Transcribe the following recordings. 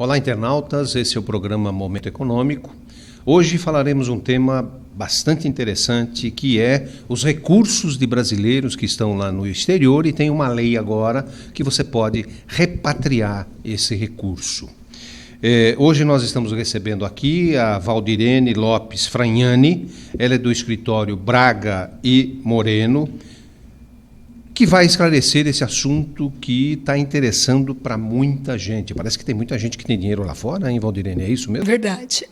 Olá, internautas, esse é o programa Momento Econômico. Hoje falaremos um tema bastante interessante, que é os recursos de brasileiros que estão lá no exterior, e tem uma lei agora que você pode repatriar esse recurso. Hoje nós estamos recebendo aqui a Valdirene Lopes Fragnani, ela é do escritório Braga e Moreno, que vai esclarecer esse assunto que está interessando para muita gente. Parece que tem muita gente que tem dinheiro lá fora, hein, Valdirene? É isso mesmo? Verdade.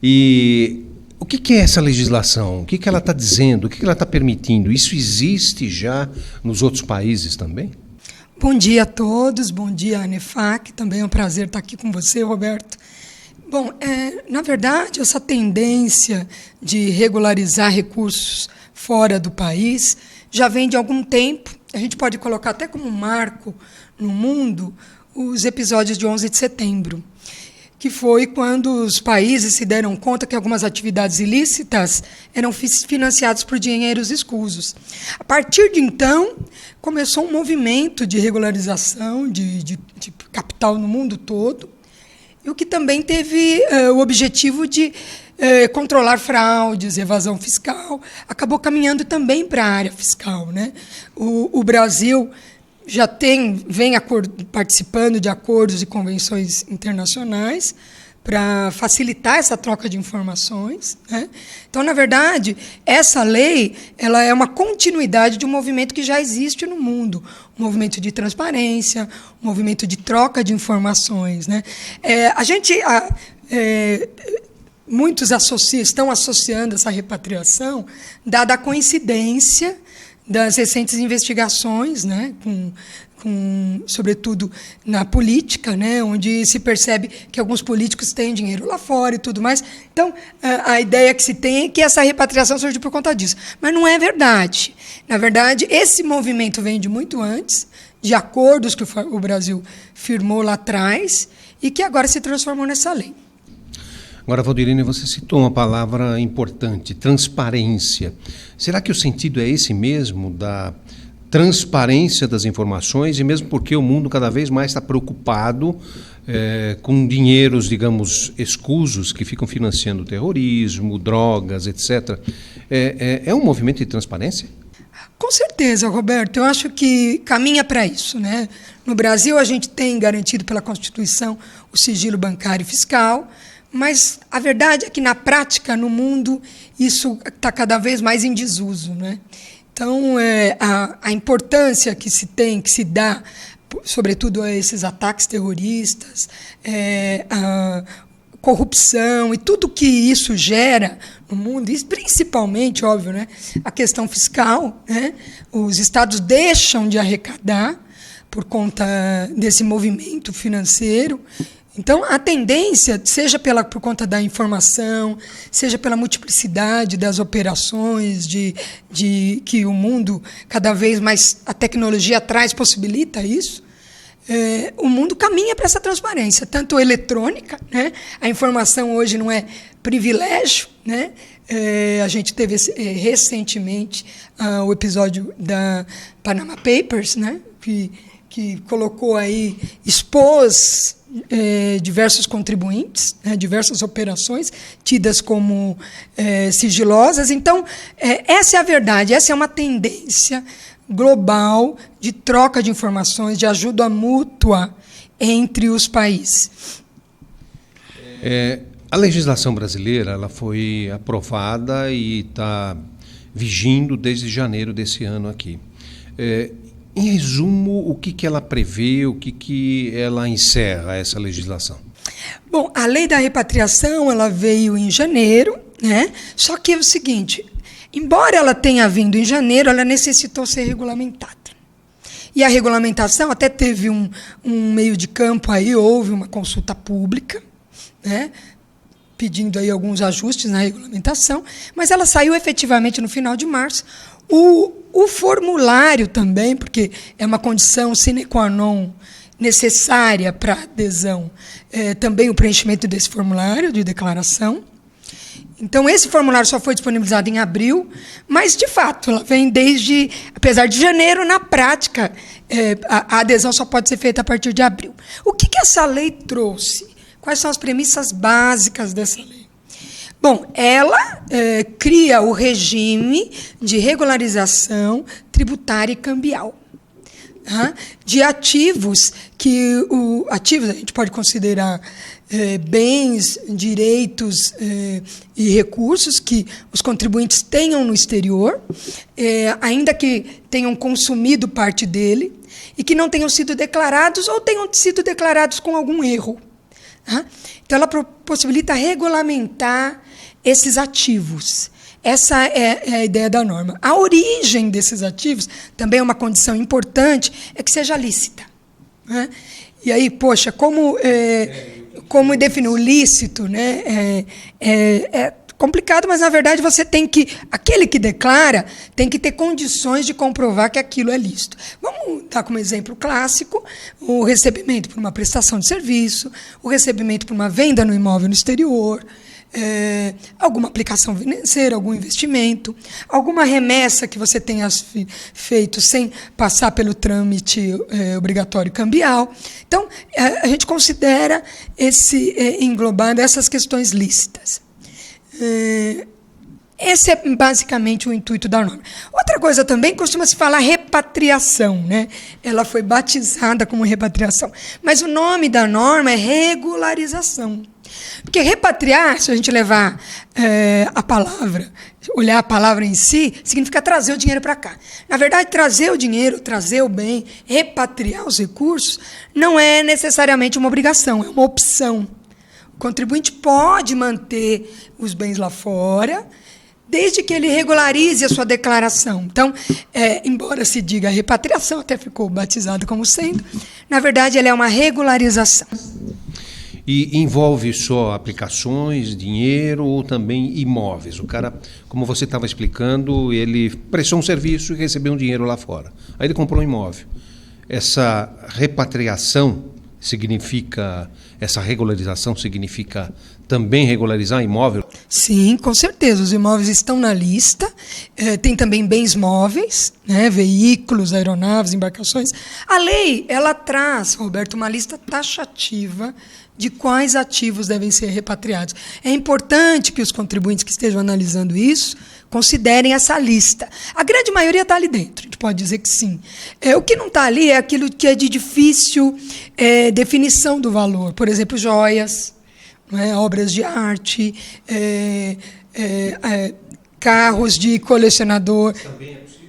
E o que é essa legislação? O que ela está dizendo? O que ela está permitindo? Isso existe já nos outros países também? Bom dia a todos, bom dia, ANEFAC. Também é um prazer estar aqui com você, Roberto. Bom, na verdade, essa tendência de regularizar recursos fora do país já vem de algum tempo. A gente pode colocar até como um marco no mundo os episódios de 11 de setembro, que foi quando os países se deram conta que algumas atividades ilícitas eram financiadas por dinheiros escusos. A partir de então, começou um movimento de regularização de capital no mundo todo, e o que também teve o objetivo de controlar fraudes, evasão fiscal, acabou caminhando também para a área fiscal, né? O Brasil já vem participando de acordos e convenções internacionais para facilitar essa troca de informações, né? Então, na verdade, essa lei ela é uma continuidade de um movimento que já existe no mundo, um movimento de transparência, um movimento de troca de informações, né? Muitos estão associando essa repatriação, dada a coincidência das recentes investigações, né, sobretudo na política, né, onde se percebe que alguns políticos têm dinheiro lá fora e tudo mais. Então, a ideia que se tem é que essa repatriação surgiu por conta disso. Mas não é verdade. Na verdade, esse movimento vem de muito antes, de acordos que o Brasil firmou lá atrás e que agora se transformou nessa lei. Agora, Valdirene, você citou uma palavra importante, transparência. Será que o sentido é esse mesmo, da transparência das informações, e mesmo porque o mundo cada vez mais está preocupado com dinheiros, digamos, escusos, que ficam financiando terrorismo, drogas, etc. É um movimento de transparência? Com certeza, Roberto. Eu acho que caminha para isso, né? No Brasil, a gente tem garantido pela Constituição o sigilo bancário e fiscal, mas a verdade é que, na prática, no mundo, isso está cada vez mais em desuso, né? Então, a importância que se dá, sobretudo a esses ataques terroristas, a corrupção e tudo que isso gera no mundo, e principalmente, óbvio, né, a questão fiscal, né? Os estados deixam de arrecadar por conta desse movimento financeiro. Então, a tendência, seja por conta da informação, seja pela multiplicidade das operações, de que o mundo, cada vez mais, a tecnologia possibilita isso, o mundo caminha para essa transparência, tanto eletrônica, né? A informação hoje não é privilégio, né? A gente teve recentemente o episódio da Panama Papers, né? Que colocou aí, expôs diversos contribuintes, né, diversas operações tidas como sigilosas. Então, essa é a verdade, essa é uma tendência global de troca de informações, de ajuda mútua entre os países. A legislação brasileira ela foi aprovada e está vigindo desde janeiro desse ano aqui. Em resumo, o que ela prevê, o que ela encerra, essa legislação? Bom, a lei da repatriação ela veio em janeiro, né? Só que é o seguinte, embora ela tenha vindo em janeiro, ela necessitou ser regulamentada. E a regulamentação até teve um meio de campo aí, houve uma consulta pública, né, pedindo aí alguns ajustes na regulamentação, mas ela saiu efetivamente no final de março. O formulário também, porque é uma condição sine qua non necessária para adesão, também o preenchimento desse formulário de declaração. Então, esse formulário só foi disponibilizado em abril, mas, de fato, ela vem desde, apesar de janeiro, na prática, a adesão só pode ser feita a partir de abril. O que essa lei trouxe? Quais são as premissas básicas dessa lei? Bom, ela cria o regime de regularização tributária e cambial de ativos que ativos a gente pode considerar bens, direitos e recursos que os contribuintes tenham no exterior, ainda que tenham consumido parte dele e que não tenham sido declarados ou tenham sido declarados com algum erro. Então, ela possibilita regulamentar esses ativos. Essa é a ideia da norma. A origem desses ativos, também é uma condição importante, é que seja lícita. E aí, poxa, como definir o lícito, né? É complicado, mas, na verdade, aquele que declara tem que ter condições de comprovar que aquilo é lícito. Vamos dar como exemplo clássico o recebimento por uma prestação de serviço, o recebimento por uma venda no imóvel no exterior, alguma aplicação financeira, algum investimento, alguma remessa que você tenha feito sem passar pelo trâmite obrigatório cambial. Então, a gente considera englobando essas questões lícitas. Esse é basicamente o intuito da norma. Outra coisa também, costuma-se falar repatriação, né? Ela foi batizada como repatriação, mas o nome da norma é regularização. Porque repatriar, se a gente levar a palavra, olhar a palavra em si, significa trazer o dinheiro para cá. Na verdade, trazer o dinheiro, trazer o bem, repatriar os recursos, não é necessariamente uma obrigação, é uma opção. O contribuinte pode manter os bens lá fora, desde que ele regularize a sua declaração. Então, embora se diga repatriação, até ficou batizado como sendo, na verdade, ela é uma regularização. E envolve só aplicações, dinheiro ou também imóveis? O cara, como você estava explicando, ele prestou um serviço e recebeu um dinheiro lá fora. Aí ele comprou um imóvel. Essa repatriação significa, essa regularização significa também regularizar imóvel? Sim, com certeza. Os imóveis estão na lista. Tem também bens móveis, né, veículos, aeronaves, embarcações. A lei, ela traz, Roberto, uma lista taxativa de quais ativos devem ser repatriados. É importante que os contribuintes que estejam analisando isso considerem essa lista. A grande maioria está ali dentro, a gente pode dizer que sim. O que não está ali é aquilo que é de difícil definição do valor. Por exemplo, joias, obras de arte, carros de colecionador. Também é possível?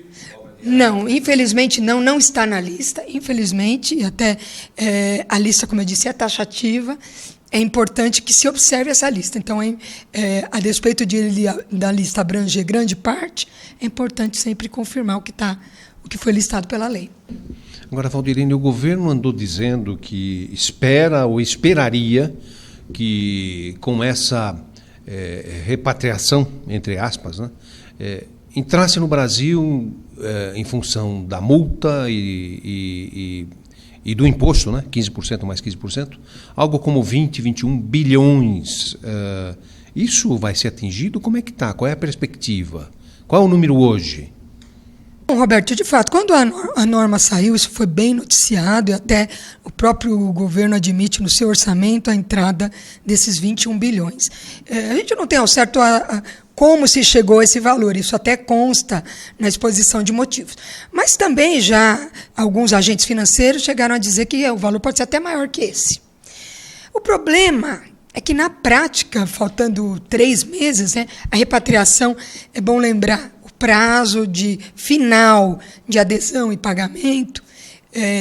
Não, infelizmente não está na lista, infelizmente, e até a lista, como eu disse, é taxativa. É importante que se observe essa lista. Então, a despeito da lista abranger grande parte, é importante sempre confirmar o que foi listado pela lei. Agora, Valdirene, o governo andou dizendo que espera ou esperaria que com essa repatriação, entre aspas, né, entrasse no Brasil em função da multa e do imposto, né, 15% mais 15%, algo como 20, 21 bilhões. Isso vai ser atingido? Como é que está? Qual é a perspectiva? Qual é o número hoje? Bom, Roberto, de fato, quando a norma saiu, isso foi bem noticiado e até o próprio governo admite no seu orçamento a entrada desses 21 bilhões. A gente não tem ao certo como se chegou a esse valor, isso até consta na exposição de motivos. Mas também já alguns agentes financeiros chegaram a dizer que o valor pode ser até maior que esse. O problema é que, na prática, faltando 3 meses, a repatriação, é bom lembrar, prazo final de adesão e pagamento,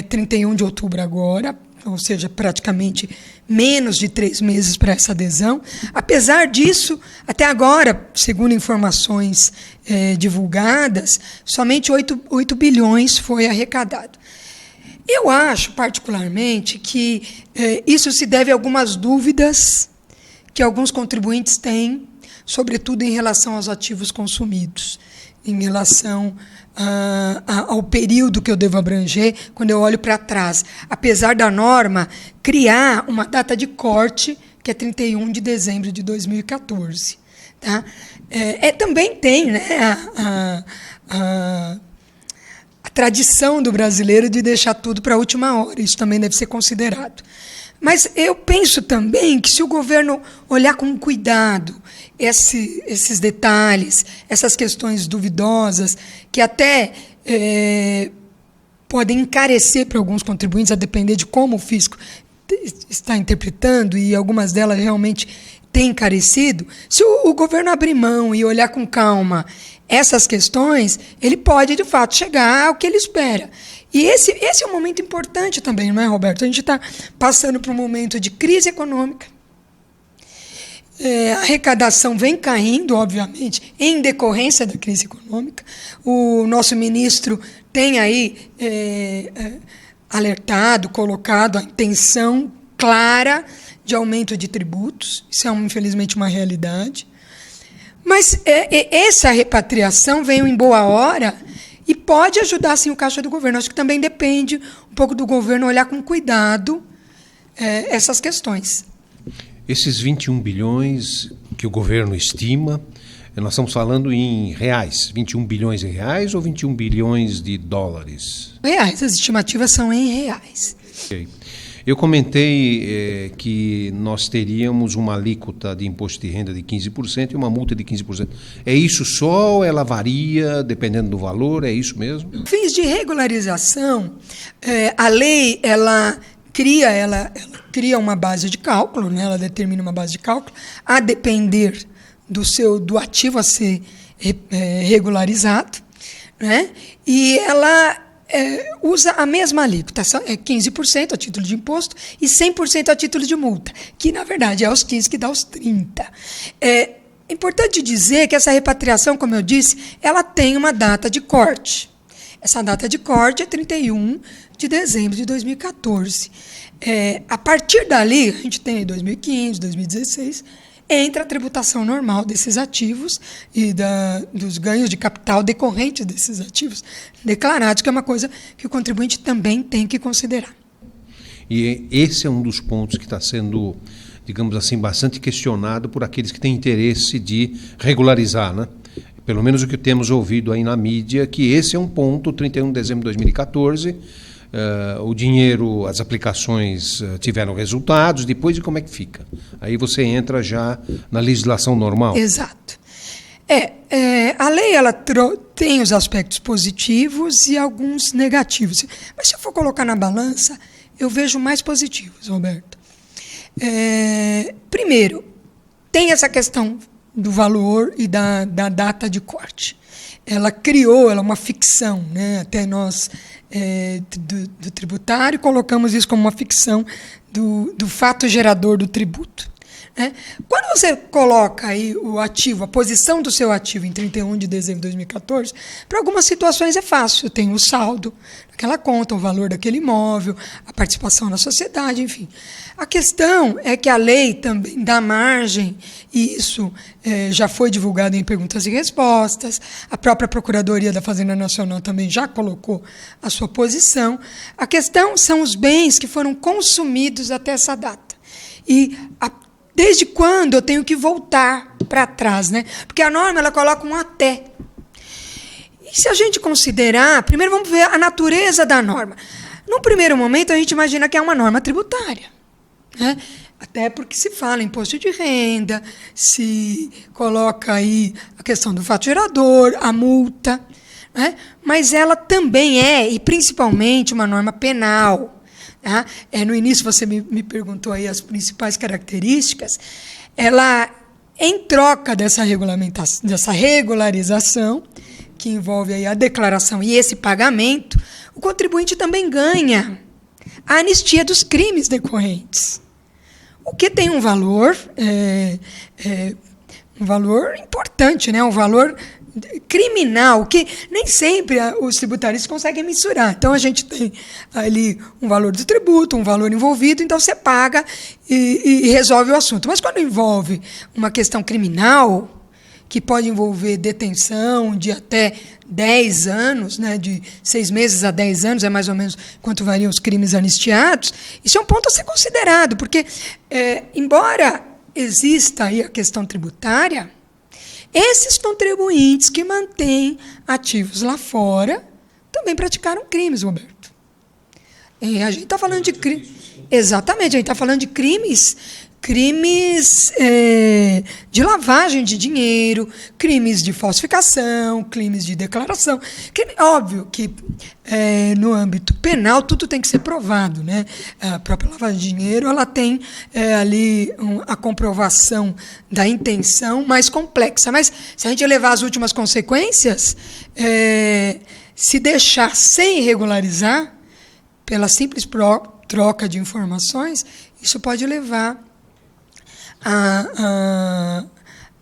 31 de outubro agora, ou seja, praticamente menos de 3 meses para essa adesão. Apesar disso, até agora, segundo informações divulgadas, somente 8 bilhões foi arrecadado. Eu acho, particularmente, que isso se deve a algumas dúvidas que alguns contribuintes têm, sobretudo em relação aos ativos consumidos, em relação ao período que eu devo abranger, quando eu olho para trás. Apesar da norma criar uma data de corte, que é 31 de dezembro de 2014. Tá? Também tem, né, a tradição do brasileiro de deixar tudo para a última hora. Isso também deve ser considerado. Mas eu penso também que se o governo olhar com cuidado esses detalhes, essas questões duvidosas, que até podem encarecer para alguns contribuintes, a depender de como o fisco está interpretando, e algumas delas realmente têm encarecido, se o governo abrir mão e olhar com calma essas questões, ele pode, de fato, chegar ao que ele espera. E esse é um momento importante também, não é, Roberto? A gente está passando por um momento de crise econômica. A arrecadação vem caindo, obviamente, em decorrência da crise econômica. O nosso ministro tem aí alertado, colocado a intenção clara de aumento de tributos. Isso é, infelizmente, uma realidade. Mas essa repatriação veio em boa hora e pode ajudar, sim, o caixa do governo. Acho que também depende um pouco do governo olhar com cuidado essas questões. Esses 21 bilhões que o governo estima, nós estamos falando em reais. 21 bilhões em reais ou 21 bilhões de dólares? Reais, as estimativas são em reais. Okay. Eu comentei que nós teríamos uma alíquota de imposto de renda de 15% e uma multa de 15%. É isso só ou ela varia dependendo do valor? É isso mesmo? Fins de regularização, a lei ela cria uma base de cálculo, né? Ela determina uma base de cálculo, a depender do ativo a ser regularizado, né? E ela usa a mesma alíquota, 15% a título de imposto e 100% a título de multa, que, na verdade, é os 15% que dá os 30%. É importante dizer que essa repatriação, como eu disse, ela tem uma data de corte. Essa data de corte é 31 de dezembro de 2014. A partir dali, a gente tem 2015, 2016, entra a tributação normal desses ativos e dos ganhos de capital decorrentes desses ativos declarados, que é uma coisa que o contribuinte também tem que considerar. E esse é um dos pontos que está sendo, digamos assim, bastante questionado por aqueles que têm interesse de regularizar, né? Pelo menos o que temos ouvido aí na mídia, que esse é um ponto, 31 de dezembro de 2014, o dinheiro, as aplicações tiveram resultados, depois de como é que fica? Aí você entra já na legislação normal. Exato. A lei ela tem os aspectos positivos e alguns negativos. Mas se eu for colocar na balança, eu vejo mais positivos, Roberto. Primeiro, tem essa questão do valor e da data de corte. Ela criou, ela é uma ficção, né? Até nós do tributário colocamos isso como uma ficção do fato gerador do tributo. Né? Quando você coloca aí o ativo, a posição do seu ativo em 31 de dezembro de 2014, para algumas situações é fácil. Tem o saldo daquela conta, o valor daquele imóvel, a participação na sociedade, enfim. A questão é que a lei também dá margem, e isso já foi divulgado em perguntas e respostas, a própria Procuradoria da Fazenda Nacional também já colocou a sua posição. A questão são os bens que foram consumidos até essa data. E desde quando eu tenho que voltar para trás, né? Porque a norma ela coloca um até. E se a gente considerar, primeiro vamos ver a natureza da norma. Num primeiro momento, a gente imagina que é uma norma tributária, né? Até porque se fala em imposto de renda, se coloca aí a questão do fato gerador, a multa, né? Mas ela também e principalmente, uma norma penal. Tá? No início você me perguntou aí as principais características. Ela, em troca dessa regularização, que envolve aí a declaração e esse pagamento, o contribuinte também ganha a anistia dos crimes decorrentes. O que tem um valor importante, né? Um valor criminal, que nem sempre os tributaristas conseguem mensurar. Então, a gente tem ali um valor do tributo, um valor envolvido, então você paga e resolve o assunto. Mas quando envolve uma questão criminal, que pode envolver detenção de até 10 anos, né, de 6 meses a 10 anos, é mais ou menos quanto variam os crimes anistiados, isso é um ponto a ser considerado, porque, embora exista aí a questão tributária, Esses contribuintes que mantêm ativos lá fora também praticaram crimes, Roberto. A gente está falando de crimes. Exatamente, a gente está falando de crimes de lavagem de dinheiro, crimes de falsificação, crimes de declaração. Óbvio que no âmbito penal tudo tem que ser provado, né? A própria lavagem de dinheiro ela tem ali a comprovação da intenção mais complexa. Mas se a gente levar as últimas consequências, se deixar sem regularizar, pela simples troca de informações, isso pode levar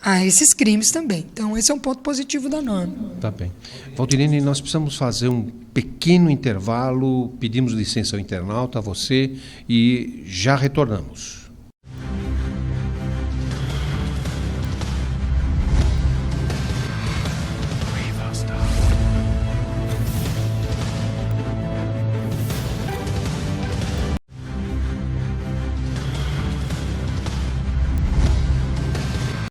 a esses crimes também. Então, esse é um ponto positivo da norma. Tá bem. Valdirene, nós precisamos fazer um pequeno intervalo, pedimos licença ao internauta, a você, e já retornamos.